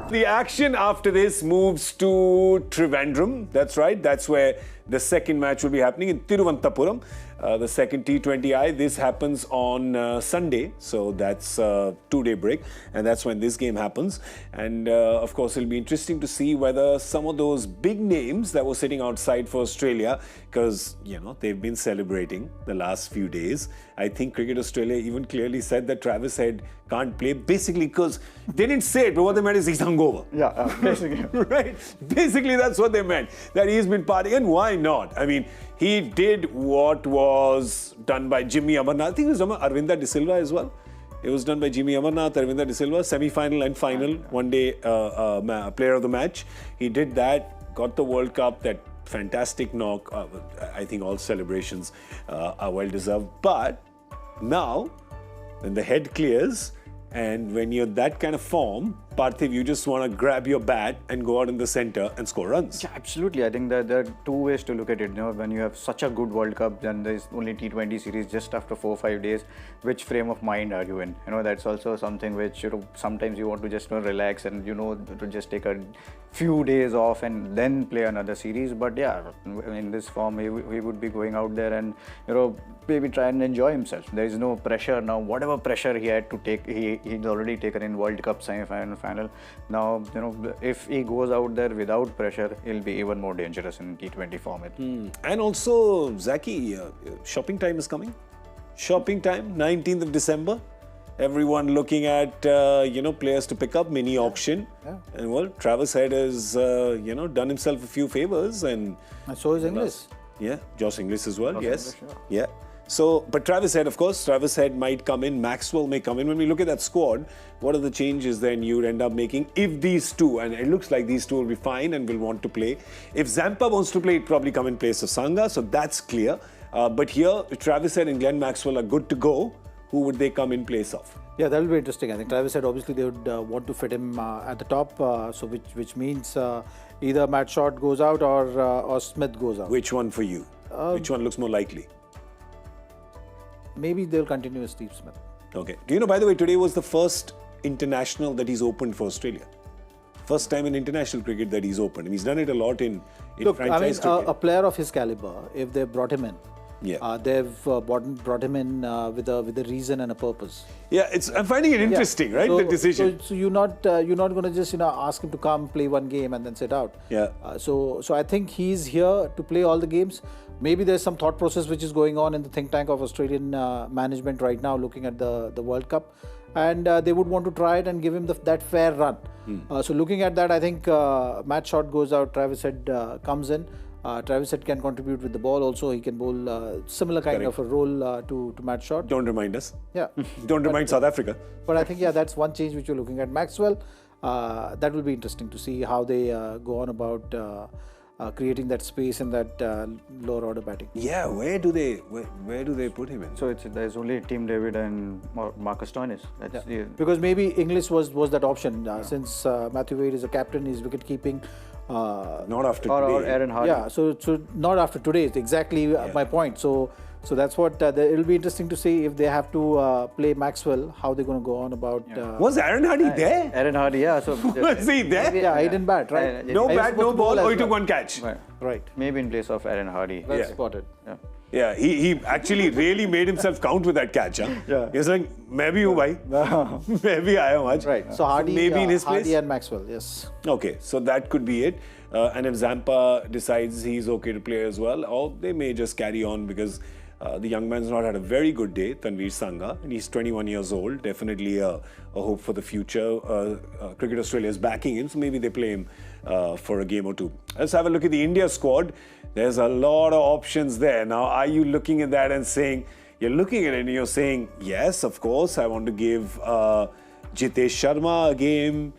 The action after this moves to Trivandrum. That's right. That's where the second match will be happening in Thiruvananthapuram. The second T20I. This happens on Sunday. So that's a 2-day break. And that's when this game happens. And of course, it'll be interesting to see whether some of those big names that were sitting outside for Australia, because, you know, they've been celebrating the last few days. I think Cricket Australia even clearly said that Travis Head can't play, basically because they didn't say it, but what they meant is he's hungover. Yeah, basically. Right? Basically, that's what they meant. That he's been partying, and why not? I mean, he did what was done by Jimmy Amarnath. I think it was done by Arvinda De Silva as well. It was done by Jimmy Amarnath, Arvinda De Silva, semi-final and final, one-day player of the match. He did that, got the World Cup, that fantastic knock. I think all celebrations are well-deserved. But now, when the head clears, and when you're that kind of form, Parthiv, you just want to grab your bat and go out in the center and score runs. Yeah, absolutely. I think that there are two ways to look at it. You know, when you have such a good World Cup, then there's only T20 series just after 4 or 5 days. Which frame of mind are you in? You know, that's also something which, you know, sometimes you want to just, you know, relax and, you know, to just take a few days off and then play another series. But yeah, in this form, he would be going out there and, you know, maybe try and enjoy himself. There is no pressure now. Whatever pressure he had to take, he's already taken in World Cup semi-final, final. Now, you know, if he goes out there without pressure, he'll be even more dangerous in T20 format. And also, Zaki, shopping time is coming. Shopping time, 19th of December. Everyone looking at, you know, players to pick up, mini auction. Yeah. And well, Travis Head has, you know, done himself a few favors. And so is Inglis. Yeah, Josh Inglis as well, yes. English, yeah. So, but Travis Head, of course, Travis Head might come in, Maxwell may come in. When we look at that squad, what are the changes then you'd end up making if these two, and it looks like these two will be fine and will want to play. If Zampa wants to play, it'd probably come in place of Sangha, so that's clear. But here, Travis Head and Glenn Maxwell are good to go. Who would they come in place of? Yeah, that will be interesting. I think Travis Head, obviously, they would want to fit him at the top, so which means either Matt Short goes out or Smith goes out. Which one for you? Which one looks more likely? Maybe they'll continue with Steve Smith. Okay. Do you know, by the way, today was the first international that he's opened for Australia. First time in international cricket that he's opened. And he's done it a lot in franchise cricket. A player of his caliber, if they brought him in, they've brought him in with a reason and a purpose. Yeah, I'm finding it interesting, right? The decision. So you're not going to just ask him to come play one game and then sit out. Yeah. So I think he's here to play all the games. Maybe there's some thought process which is going on in the think tank of Australian management right now, looking at the World Cup, and they would want to try it and give him that fair run. So looking at that, I think Matt Short goes out, Travis Head comes in. Travis Head can contribute with the ball also. He can bowl similar kind of a role to Matt Short. Don't remind us. Yeah. Don't remind South Africa. But I think, that's one change which you're looking at. Maxwell, that will be interesting to see how they go on about creating that space in that lower order batting. Yeah, where do they put him in? So there's only Tim David and Marcus Stoinis. Because maybe Inglis was that option since Matthew Wade is a captain, he's wicket keeping. Not after today. Or Aaron Hardy. Yeah, so not after today. It's exactly my point. So that's what it'll be interesting to see if they have to play Maxwell, how they're going to go on about. Was Aaron Hardy there? Aaron Hardy, yeah. So was he there? Yeah, he didn't bat, right? No bat, no ball, or he took one catch. Right. Maybe in place of Aaron Hardy. Well spotted. Yeah, he actually really made himself count with that catch. Huh? Yeah. He's like, maybe you bhai. Maybe I am much. Right. So Hardy, maybe in his place. Hardy and Maxwell, yes. Okay, so that could be it. And if Zampa decides he's okay to play as well, or they may just carry on because the young man's not had a very good day, Tanveer Sangha, and he's 21 years old. Definitely a hope for the future. Cricket Australia is backing him, so maybe they play him for a game or two. Let's have a look at the India squad. There's a lot of options there. Now, are you looking at that and saying, you're looking at it and you're saying, yes, of course, I want to give Jitesh Sharma a game.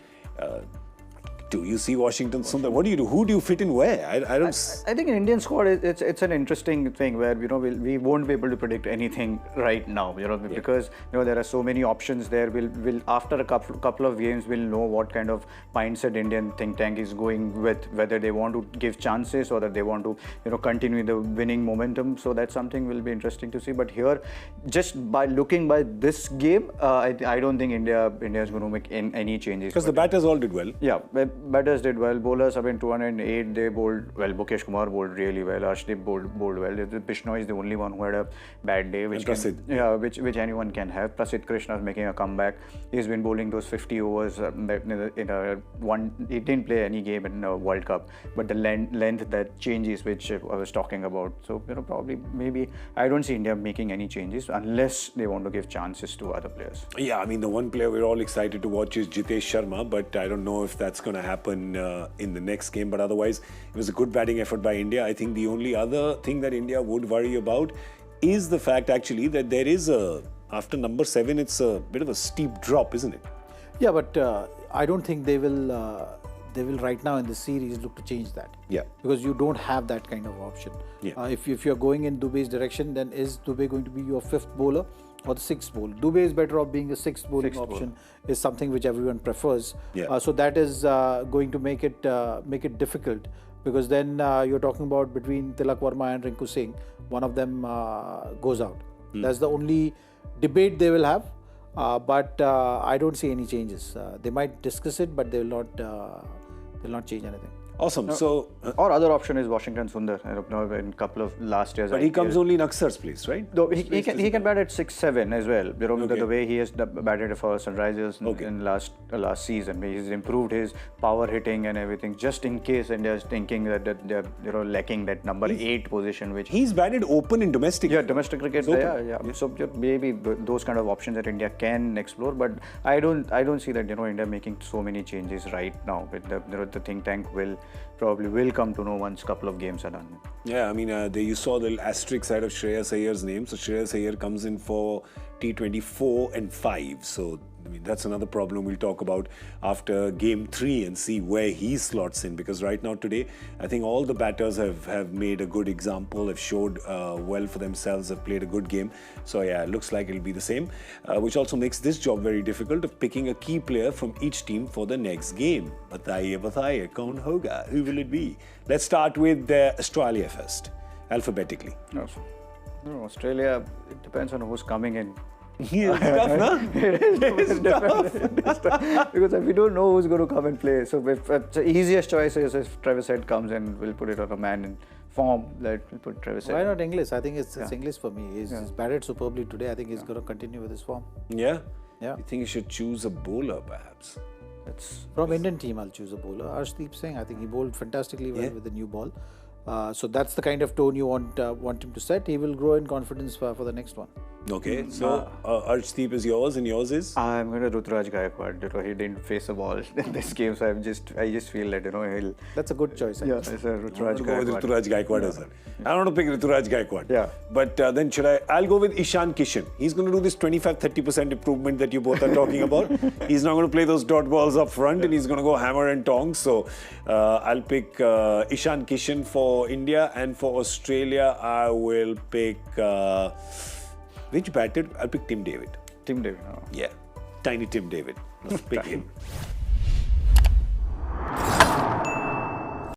do you see Washington Sundar? What do you do? Who do you fit in where? I don't. I think an Indian squad it's an interesting thing where we won't be able to predict anything right now, because there are so many options there. We'll after a couple of games we'll know what kind of mindset Indian think tank is going with, whether they want to give chances or that they want to continue the winning momentum. So that's something will be interesting to see. But here, just by looking by this game, I don't think India is going to make any changes. Because the batters all did well. Yeah, batters did well. Bowlers, 208, they bowled well. Mukesh Kumar bowled really well. Arshdeep bowled well. Bishnoi is the only one who had a bad day, which anyone can have. Prasidh Krishna is making a comeback. He's been bowling those 50 overs he didn't play any game in a World Cup, but the length that changes, which I was talking about. So probably maybe I don't see India making any changes unless they want to give chances to other players. Yeah, I mean the one player we're all excited to watch is Jitesh Sharma, but I don't know if that's going to happen in the next game. But otherwise, it was a good batting effort by India. I think the only other thing that India would worry about is the fact actually that there is after number 7, it's a bit of a steep drop, isn't it? Yeah, but I don't think they will right now in the series look to change that. Yeah. Because you don't have that kind of option. Yeah. If you're going in Dubey's direction, then is Dubey going to be your 5th bowler or the 6th bowler? Dubey is better off being a 6th bowling option. Is something which everyone prefers. Yeah. So that is going to make it difficult, because then you're talking about between Tilak Verma and Rinku Singh, one of them goes out. That's the only debate they will have. But I don't see any changes. They might discuss it, but they will not change anything. Awesome. Or other option is Washington Sundar. In a couple of last years. But he comes only in Aksar's place, right? Though he can bat at 6-7 as well. The way he has batted for Sunrisers in last season, he's improved his power hitting and everything. Just in case India is thinking that they're lacking that number 8 position, which he's batted open in domestic. Yeah, domestic cricket. Yeah. So maybe those kind of options that India can explore. But I don't see that India making so many changes right now. But the think tank will come to know once a couple of games are done. Yeah, I mean, you saw the asterisk side of Shreyas Iyer's name. So Shreyas Iyer comes in for T20 4 and 5. So I mean, that's another problem we'll talk about after game 3 and see where he slots in. Because right now today, I think all the batters have made a good example, have showed well for themselves, have played a good game. So yeah, it looks like it'll be the same, which also makes this job very difficult of picking a key player from each team for the next game. Bataiye, kaun hoga? Who will it be? Let's start with Australia first, alphabetically. Australia, it depends on who's coming in. Yeah, it's tough, no? It's tough. Because we don't know who's going to come and play. So the easiest choice is if Travis Head comes in, we'll put it on a man in form. We'll put Travis Head. Why not English? I think it's English for me. He's batted superbly today. I think he's going to continue with his form. Yeah? Yeah. You think you should choose a bowler, perhaps? From Indian team, I'll choose a bowler. Arshdeep Singh, I think he bowled fantastically well with the new ball. So that's the kind of tone you want him to set. He will grow in confidence for the next one. Okay, so Arshdeep is yours and yours is? I'm going to Ruturaj Gaikwad. He didn't face a ball in this game, so I just feel that he'll. That's a good choice. Yeah, it's a Ruturaj Gaikwad. Go with Ruturaj Gaikwad as well. I want to pick Ruturaj Gaikwad. Yeah. But then I'll go with Ishan Kishan. He's going to do this 25-30% improvement that you both are talking about. He's not going to play those dot balls up front and he's going to go hammer and tongs. So I'll pick Ishan Kishan for India, and for Australia I will pick which batter? I'll pick Tim David. Tim David. Yeah, tiny Tim David. Let's pick him.